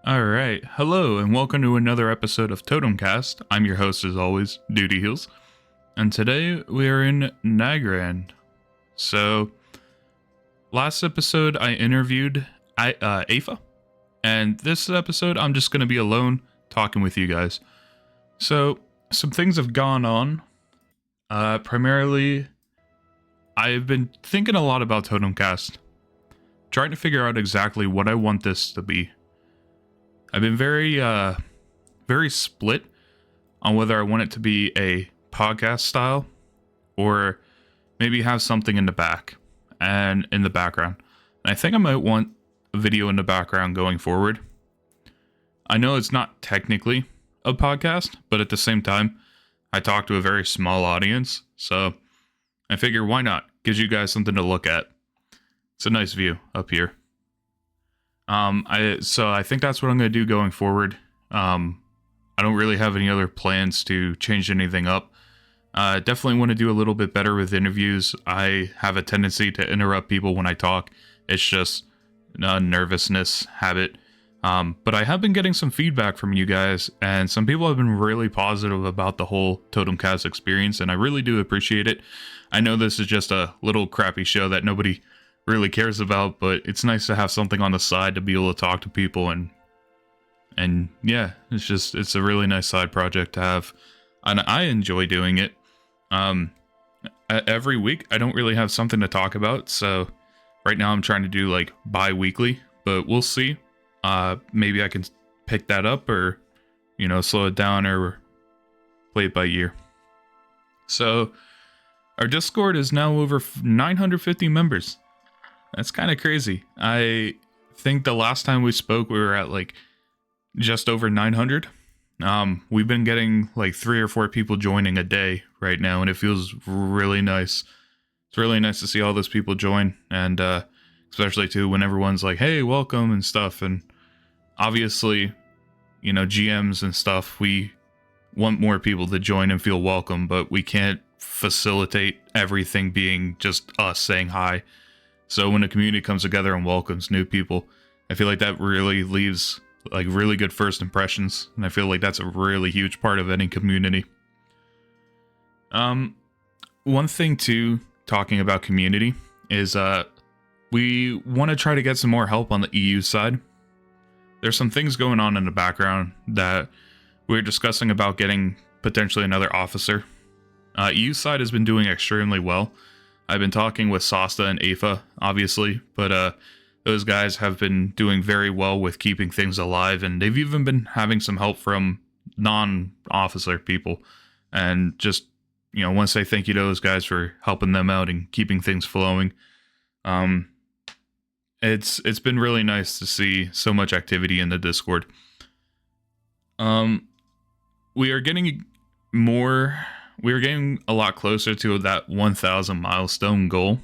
All right. Hello, and welcome to another episode of TotemCast. I'm your host, as always, Duty Heels. And today we are in Nagran. So, last episode I interviewed Afa. And this episode I'm just going to be alone talking with you guys. So, some things have gone on. Primarily, I've been thinking a lot about TotemCast. Trying to figure out exactly what I want this to be. I've been very split on whether I want it to be a podcast style or maybe have something in the back and in the background. And I think I might want a video in the background going forward. I know it's not technically a podcast, but at the same time, I talk to a very small audience, so I figure why not? Gives you guys something to look at. It's a nice view up here. I think that's what I'm going to do going forward. I don't really have any other plans to change anything up. Definitely want to do a little bit better with interviews. I have a tendency to interrupt people when I talk. It's just a nervousness habit. But I have been getting some feedback from you guys, and some people have been really positive about the whole TotemCast experience, and I really do appreciate it. I know this is just a little crappy show that nobody really cares about, but it's nice to have something on the side to be able to talk to people, and yeah, it's a really nice side project to have, and I enjoy doing it. Every week I don't really have something to talk about, so right now I'm trying to do like bi-weekly, but we'll see. Maybe I can pick that up, or slow it down, or play it by ear. So our Discord is now over 950 members. That's kind of crazy. I think the last time we spoke, we were at like just over 900. We've been getting like 3 or 4 people joining a day right now, and it feels really nice. It's really nice to see all those people join, and especially too when everyone's like, "Hey, welcome" and stuff. And obviously, GMs and stuff, we want more people to join and feel welcome, but we can't facilitate everything being just us saying hi. So when the community comes together and welcomes new people, I feel like that really leaves like really good first impressions, and I feel like that's a really huge part of any community. One thing too, talking about community, is we want to try to get some more help on the EU side. There's some things going on in the background that we're discussing about getting potentially another officer. EU side has been doing extremely well. I've been talking with Sasta and Afa, obviously, but those guys have been doing very well with keeping things alive, and they've even been having some help from non-officer people. And just, want to say thank you to those guys for helping them out and keeping things flowing. It's been really nice to see so much activity in the Discord. We are getting a lot closer to that 1,000 milestone goal.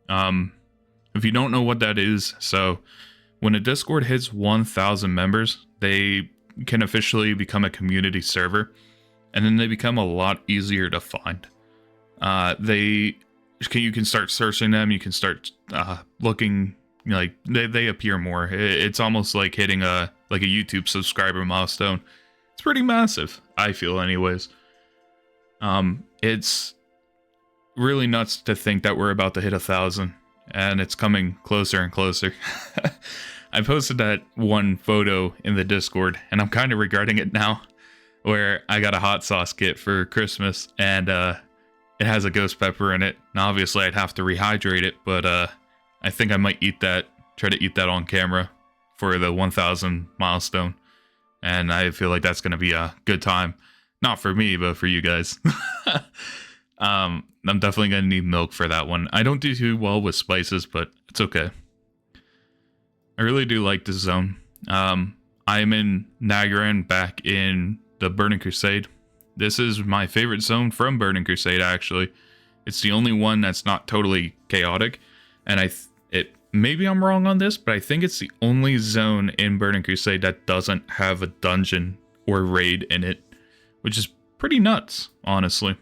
If you don't know what that is, so when a Discord hits 1,000 members, they can officially become a community server, and then they become a lot easier to find. You can start searching them. You can start looking, like they appear more. It's almost like hitting a YouTube subscriber milestone. It's pretty massive, I feel, anyways. It's really nuts to think that we're about to hit 1,000, and it's coming closer and closer. I posted that one photo in the Discord, and I'm kind of regretting it now, where I got a hot sauce kit for Christmas, and it has a ghost pepper in it. Now, obviously, I'd have to rehydrate it, but I think I might try to eat that on camera for the 1,000 milestone, and I feel like that's going to be a good time. Not for me, but for you guys. I'm definitely going to need milk for that one. I don't do too well with spices, but it's okay. I really do like this zone. I'm in Nagaran, back in the Burning Crusade. This is my favorite zone from Burning Crusade, actually. It's the only one that's not totally chaotic. And maybe I'm wrong on this, but I think it's the only zone in Burning Crusade that doesn't have a dungeon or raid in it, which is pretty nuts, honestly.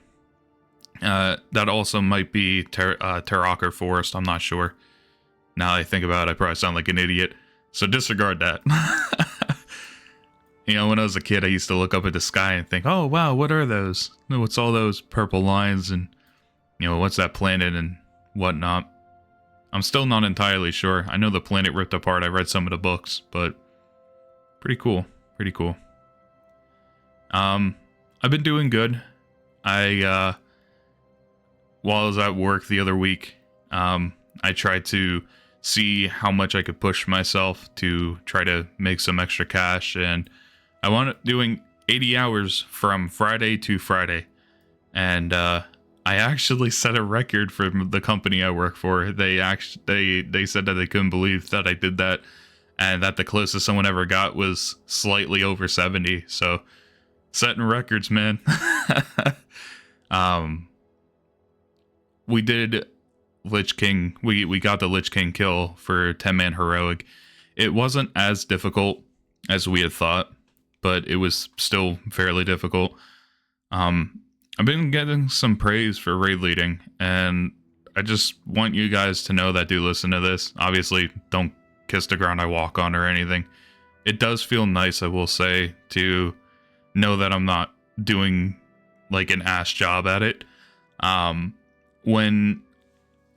That also might be Terraker Forest, I'm not sure. Now that I think about it, I probably sound like an idiot, so disregard that. You know, when I was a kid, I used to look up at the sky and think, oh, wow, what are those? What's all those purple lines? And, you know, what's that planet and whatnot? I'm still not entirely sure. I know the planet ripped apart. I read some of the books, but pretty cool. Pretty cool. I've been doing good. While I was at work the other week, I tried to see how much I could push myself to try to make some extra cash, and I wound up doing 80 hours from Friday to Friday, and I actually set a record for the company I work for. They said that they couldn't believe that I did that, and that the closest someone ever got was slightly over 70. So setting records, man. We did Lich King. We got the Lich King kill for 10-man heroic. It wasn't as difficult as we had thought, but it was still fairly difficult. I've been getting some praise for raid leading, and I just want you guys to know that do listen to this. Obviously, don't kiss the ground I walk on or anything. It does feel nice, I will say, to know that I'm not doing like an ass job at it. When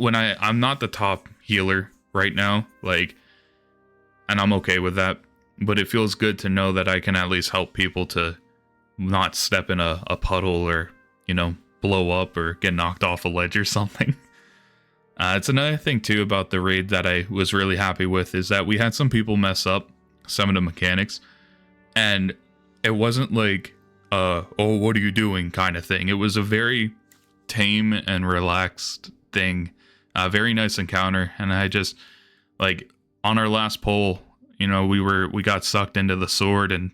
I'm not the top healer right now, like, and I'm okay with that, but it feels good to know that I can at least help people to not step in a puddle or, you know, blow up or get knocked off a ledge or something. It's another thing too about the raid that I was really happy with is that we had some people mess up some of the mechanics, and it wasn't like, oh, what are you doing kind of thing. It was a very tame and relaxed thing. Very nice encounter, and I just, like, on our last poll, you know, we got sucked into the sword, and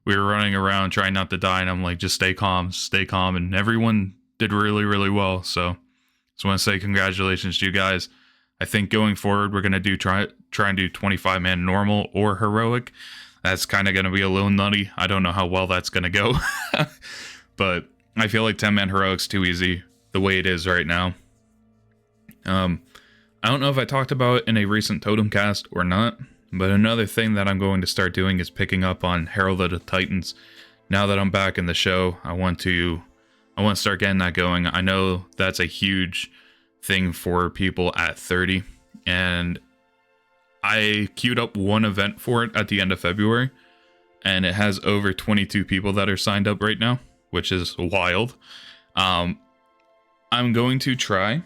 we were running around trying not to die, and I'm like, just stay calm, and everyone did really, really well. So just want to say congratulations to you guys. I think going forward, we're going to try and do 25-man normal or heroic. That's kind of going to be a little nutty. I don't know how well that's going to go. But I feel like 10-man heroic's too easy the way it is right now. I don't know if I talked about it in a recent TotemCast or not, but another thing that I'm going to start doing is picking up on Herald of the Titans. Now that I'm back in the show, I want to start getting that going. I know that's a huge thing for people at 30, and I queued up one event for it at the end of February, and it has over 22 people that are signed up right now, which is wild. I'm going to try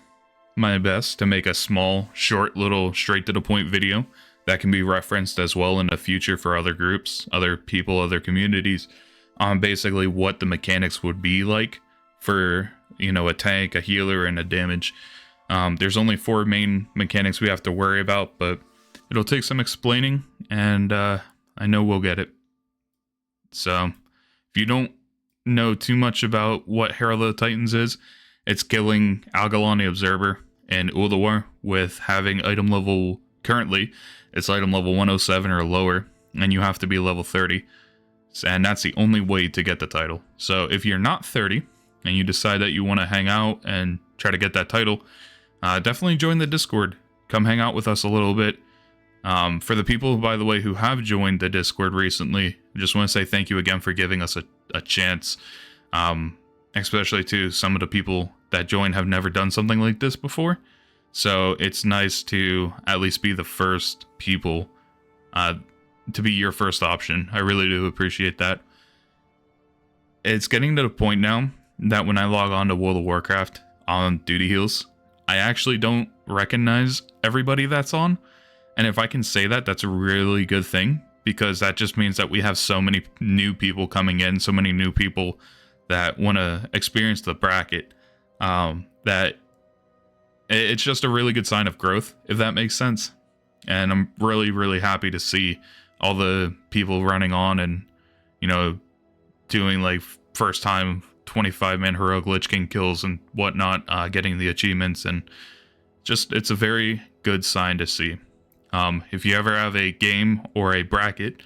my best to make a small, short, little, straight-to-the-point video that can be referenced as well in the future for other groups, other people, other communities, on basically what the mechanics would be like for, you know, a tank, a healer, and a damage. There's only 4 main mechanics we have to worry about, but it'll take some explaining, and I know we'll get it. So, if you don't know too much about what Herald of the Titans is, it's killing Algalon the Observer and Ulduar with having item level, currently, it's item level 107 or lower, and you have to be level 30. And that's the only way to get the title. So if you're not 30, and you decide that you want to hang out and try to get that title, definitely join the Discord. Come hang out with us a little bit. For the people, by the way, who have joined the Discord recently, I just want to say thank you again for giving us a chance. Especially to some of the people that join have never done something like this before. So it's nice to at least be the first people, to be your first option. I really do appreciate that. It's getting to the point now that when I log on to World of Warcraft on duty heals, I actually don't recognize everybody that's on. And if I can say that, that's a really good thing, because that just means that we have so many new people coming in, so many new people that want to experience the bracket, that it's just a really good sign of growth, if that makes sense. And I'm really, really happy to see all the people running on and, you know, doing like first time 25-man heroic Lich King kills and whatnot, getting the achievements, and just, it's a very good sign to see. If you ever have a game or a bracket,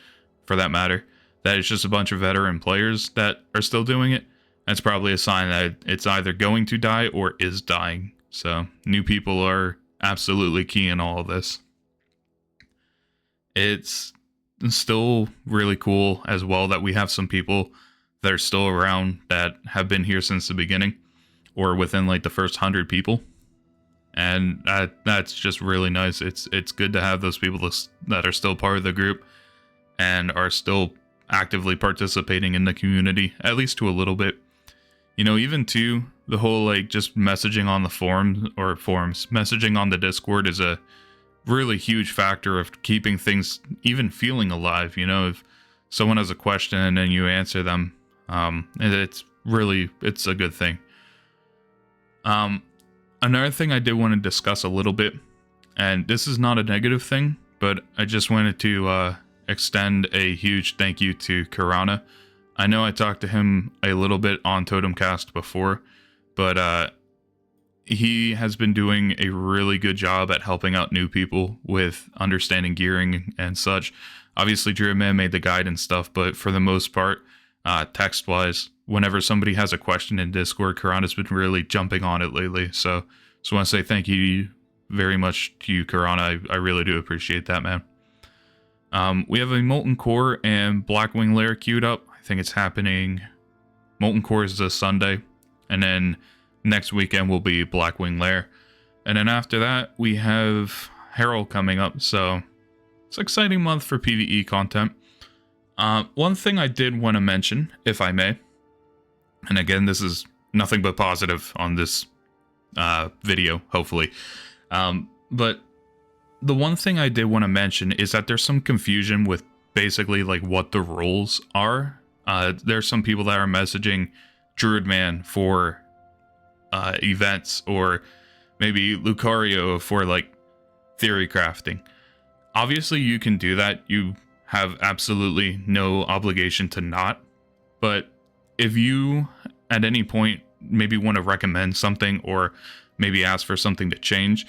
for that matter, that is just a bunch of veteran players that are still doing it, that's probably a sign that it's either going to die or is dying. So new people are absolutely key in all of this. It's still really cool as well that we have some people that are still around that have been here since the beginning, or within like the first 100 people. And that's just really nice. It's good to have those people that are still part of the group and are still actively participating in the community, at least to a little bit. You know, even to the whole like just messaging on the forums, messaging on the Discord is a really huge factor of keeping things even feeling alive. You know, if someone has a question and you answer them, it's a good thing. Another thing I did want to discuss a little bit, and this is not a negative thing, but I just wanted to extend a huge thank you to Karana. I know I talked to him a little bit on TotemCast before, but he has been doing a really good job at helping out new people with understanding gearing and such. Obviously, Druidman made the guide and stuff, but for the most part, text-wise, whenever somebody has a question in Discord, Karana's been really jumping on it lately. So I want to say thank you very much to you, Karana. I really do appreciate that, man. We have a Molten Core and Blackwing Lair queued up. I think it's happening. Molten Core is this Sunday, and then next weekend will be Blackwing Lair. And then after that, we have Herald coming up. So it's an exciting month for PvE content. One thing I did want to mention, if I may, and again, this is nothing but positive on this video, hopefully. But the one thing I did want to mention is that there's some confusion with basically like what the roles are. There's some people that are messaging Druidman for events, or maybe Lucario for like theory crafting. Obviously, you can do that. You have absolutely no obligation to not. But if you at any point maybe want to recommend something, or maybe ask for something to change,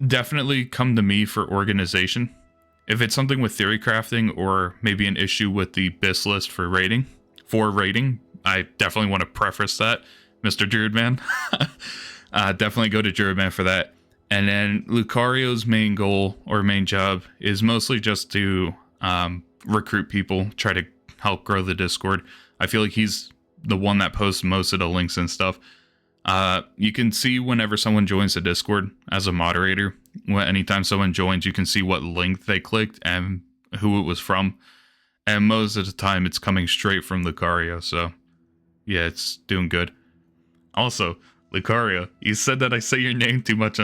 definitely come to me for organization. If it's something with theory crafting, or maybe an issue with the BIS list for rating, I definitely want to preface that, Mr. Druidman. Definitely go to Druidman for that. And then Lucario's main goal or main job is mostly just to recruit people, try to help grow the Discord. I feel like he's the one that posts most of the links and stuff. You can see whenever someone joins the Discord as a moderator. Anytime someone joins, you can see what link they clicked and who it was from. And most of the time, it's coming straight from Lucario. So, yeah, it's doing good. Also, Lucario, you said that I say your name too much.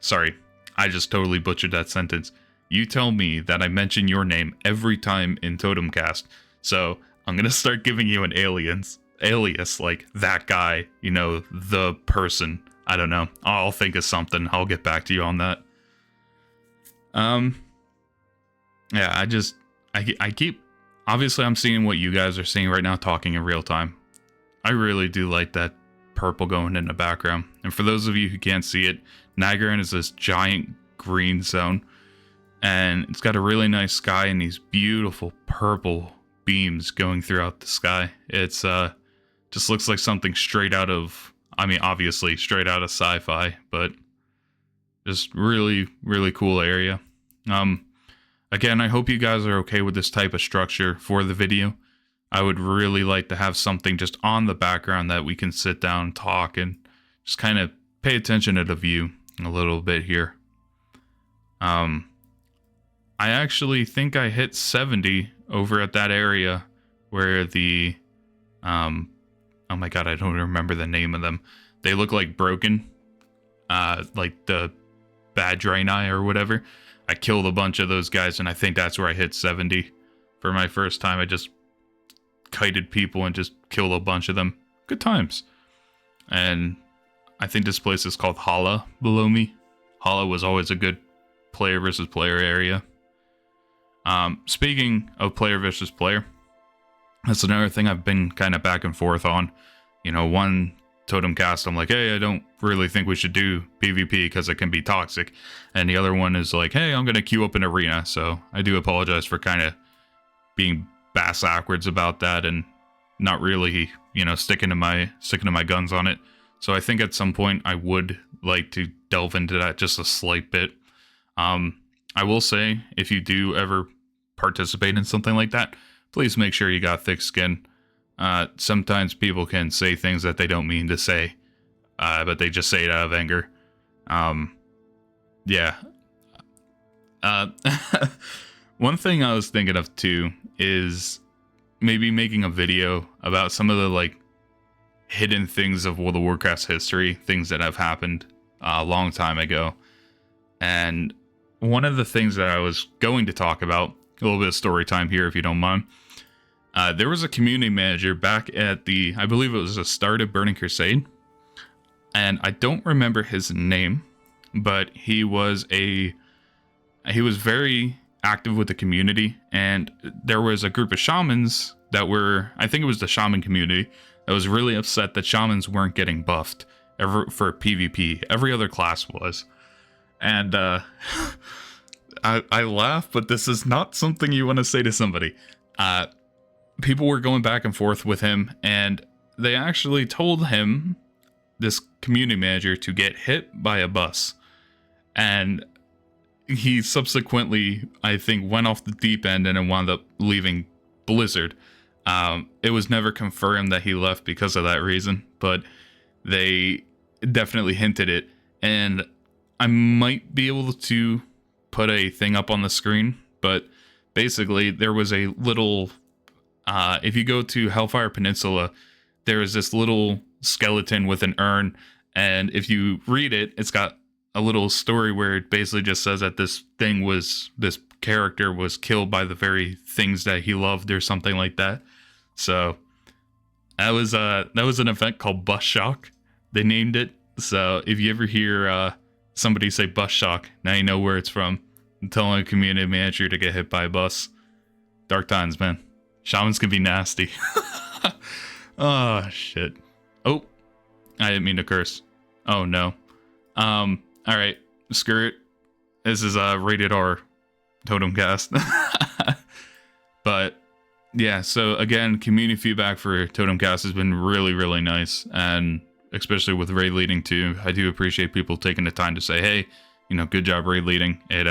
Sorry, I just totally butchered that sentence. You tell me that I mention your name every time in TotemCast. So, I'm going to start giving you an alias, like that guy, you know, the person. I don't know. I'll think of something. I'll get back to you on that. Yeah, I keep, obviously I'm seeing what you guys are seeing right now, talking in real time. I really do like that purple going in the background. And for those of you who can't see it, Nagarin is this giant green zone, and it's got a really nice sky and these beautiful purple beams going throughout the sky. It's just looks like something straight out of, I mean, obviously straight out of sci-fi, but just really, really cool area. Again, I hope you guys are okay with this type of structure for the video. I would really like to have something just on the background that we can sit down, talk, and just kind of pay attention to the view a little bit here. I actually think I hit 70 over at that area where the, oh my god, I don't remember the name of them. They look like broken, like the bad Draenei or whatever. I killed a bunch of those guys, and I think that's where I hit 70 for my first time. I just kited people and just killed a bunch of them. Good times. And I think this place is called Hala below me. Hala was always a good player versus player area. Speaking of player versus player, that's another thing I've been kind of back and forth on. You know, one TotemCast, I'm like, hey, I don't really think we should do PvP because it can be toxic. And the other one is like, hey, I'm going to queue up an arena. So I do apologize for kind of being bass backwards about that and not really, you know, sticking to my guns on it. So I think at some point I would like to delve into that just a slight bit. I will say, if you do ever participate in something like that, please make sure you got thick skin. Sometimes people can say things that they don't mean to say, but they just say it out of anger. Yeah. Uh, One thing I was thinking of too is maybe making a video about some of the like hidden things of World of Warcraft's history, things that have happened a long time ago. And one of the things that I was going to talk about, a little bit of story time here if you don't mind. There was a community manager back at I believe it was the start of Burning Crusade. And I don't remember his name, but he was very active with the community. And there was a group of shamans that were, I think it was the shaman community, that was really upset that shamans weren't getting buffed for PvP. Every other class was. And I laugh, but this is not something you want to say to somebody. People were going back and forth with him, and they actually told him, this community manager, to get hit by a bus. And he subsequently, I think, went off the deep end and then wound up leaving Blizzard. It was never confirmed that he left because of that reason, but they definitely hinted it. And I might be able to put a thing up on the screen, but basically there was a little, if you go to Hellfire Peninsula, there is this little skeleton with an urn, and if you read it, it's got a little story where it basically just says that this character was killed by the very things that he loved or something like that. So that was an event called Bus Shock. They named it. So if you ever hear somebody say bus shock, now you know where it's from. I'm telling a community manager to get hit by a bus. Dark times, man. Shamans can be nasty. Oh, shit. Oh, I didn't mean to curse. Oh, no. Alright, screw it. This is a rated R TotemCast. But, yeah, so again, community feedback for TotemCast has been really, really nice. And especially with raid leading too, I do appreciate people taking the time to say, hey, good job raid leading. It,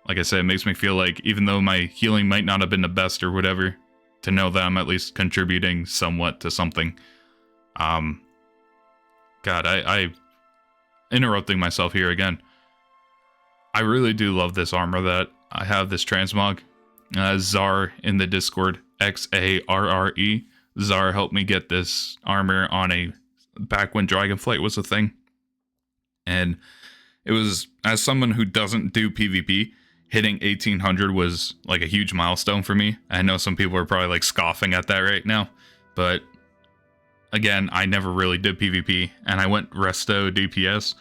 like I said, it makes me feel like even though my healing might not have been the best or whatever, to know that I'm at least contributing somewhat to something. God, I interrupting myself here again. I really do love this armor that I have, this transmog. Zar in the Discord, XARRE. Zar helped me get this armor back when Dragonflight was a thing. And it was, as someone who doesn't do PvP, hitting 1800 was like a huge milestone for me. I know some people are probably like scoffing at that right now, but again, I never really did PvP, and I went resto DPS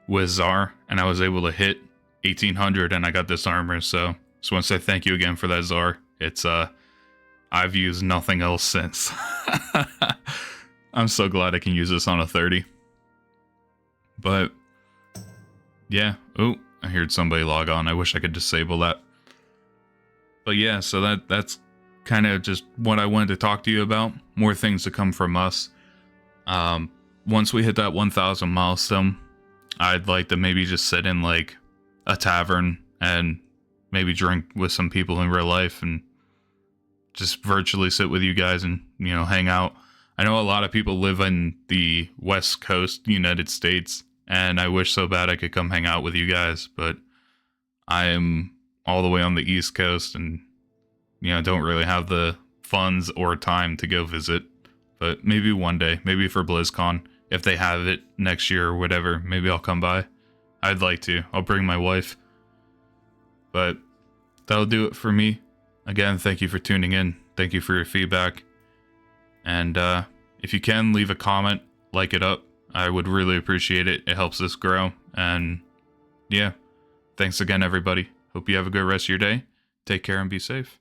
with Zar, and I was able to hit 1800, and I got this armor. So just want to say thank you again for that, Zar. It's I've used nothing else since. I'm so glad I can use this on a 30. But yeah, oh, I heard somebody log on. I wish I could disable that. But yeah, so that's kind of just what I wanted to talk to you about. More things to come from us. Once we hit that 1,000 milestone, I'd like to maybe just sit in like a tavern and maybe drink with some people in real life and just virtually sit with you guys and, hang out. I know a lot of people live in the West Coast, United States, and I wish so bad I could come hang out with you guys, but I am all the way on the East Coast and, don't really have the funds or time to go visit. But maybe one day, maybe for BlizzCon, if they have it next year or whatever, maybe I'll come by. I'd like to. I'll bring my wife. But that'll do it for me. Again, thank you for tuning in. Thank you for your feedback. And if you can, leave a comment, like it up. I would really appreciate it. It helps us grow. And yeah, thanks again, everybody. Hope you have a good rest of your day. Take care and be safe.